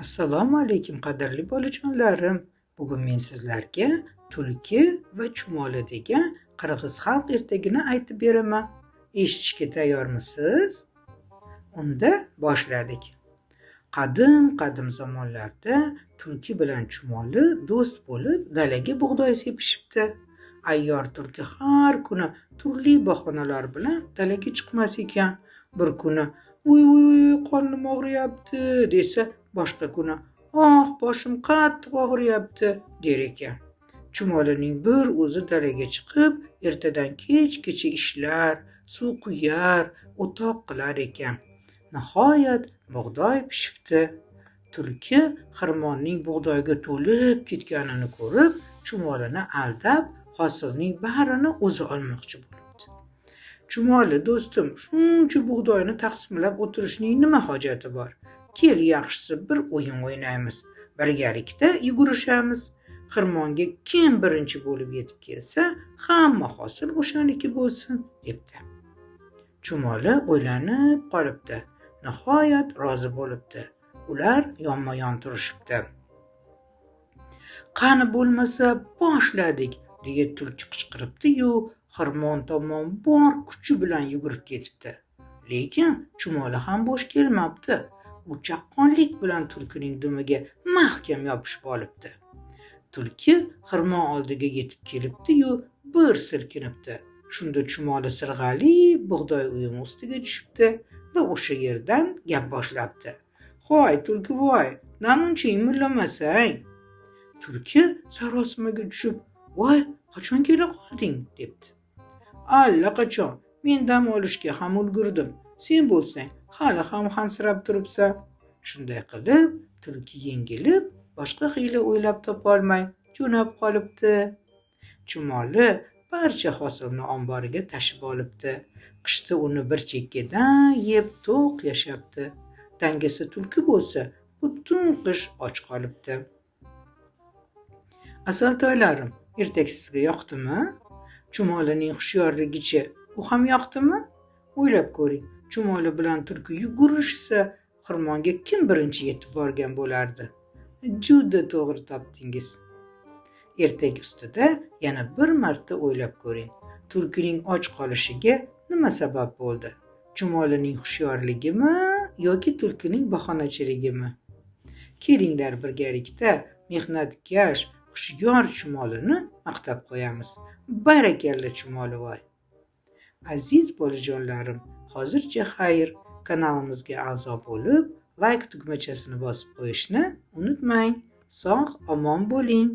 Assalomu alaykum qadrli bolajonlarim. Bugun men sizlarga tulki va chumoli degan qirg'iz xalq ertagini aytib beraman. Eshitishga tayyormisiz? Unda boshladik. Qadim zamonlarda tulki bilan chumoli do'st bo'lib dalaga bug'doy sepishibdi. Ayyor tulki har kuni turli bahonalar bilan dalaga chiqmas ekan. Bir kuni "Voy, qornim og'riyapti" desa, boshqa kuni boshim qattiq og'riyapti der ekan. Chumolining bir o'zi dalaga chiqib, ertadan kechgacha ishlar, suv quyar, o'toq qilar ekan. Nihoyat bug'doy pishibdi. Tulki xirmonning bug'doyga to'lib ketganini ko'rib, chumolini aldab, hosilning barini o'zi olmoqchi bo'libdi. "Chumoli do'stim, shuncha bug'doyni taqsimlab o'tirishning nima hojati bor? Kel, yaxshisi bir o'yin o'ynaymiz. Birgalikda yugurishamiz. Xirmonga kim birinchi bo'lib yetib kelsa, hamma hosil o'shaniki bo'lsin" debdi. Chumoli o'ylanib qolibdi. Nihoyat rozi bo'libdi. Ular yonma-yon turishibdi. "Qani bo'lmasa boshladik" deya tulki qichqiribdi-yu, xirmon tomon bor kuchi bilan yugurib ketibdi. Lekin chumoli ham bo'sh kelmabdi. U chaqqonlik bilan tulkining dumiga mahkam yopishib olibdi. Tulki xirmon oldiga yetib kelibdi-yu, bir silkinibdi. Shunda chumoli sirg'ali bug'doy uyumi ustiga tushibdi va o'sha yerdan gap boshlabdi. "Hoy tulki, voy, namuncha imillamasang?" Tulki sarosimaga tushib, "Voy, qachon kela qolding?" debdi. "Allaqachon, men dam olishga ham ulgurdim. Sen bo'lsang, hali ham hansirab turibsan." Shunday qilib, tulki yengilib, boshqa hiyla o'ylab topolmay jo'nab qolibdi. Chumoli barcha hosilni omboriga tashib olibdi. Qishda uni bir chekkadan yeb to'q yashabdi. Dangasa tulki bo'lsa, butun qish och qolibdi. Asaltoylarim, ertak sizga yoqdimi? Chumolining hushyorligicha u ham yoqdimi? O'ylab ko'ring, chumoli bilan tulki yugurishsa, xirmonga kim birinchi yetib borgan bo'lardi? Juda to'g'ri topdingiz. Ertak ustida yana bir marta o'ylab ko'ring. Tulkining och qolishiga nima sabab bo'ldi? Chumolining hushyorligimi yoki tulkining bahonachiligimi? Kelinglar birgalikda mehnatkash, hushyor chumolini maqtab qo'yamiz. Barakalla chumolivoy. Aziz bolajonlarim, hozircha xayr. Kanalimizga a'zo bo'lib, like tugmachasini bosib qo'yishni unutmang. Sog' omon bo'ling.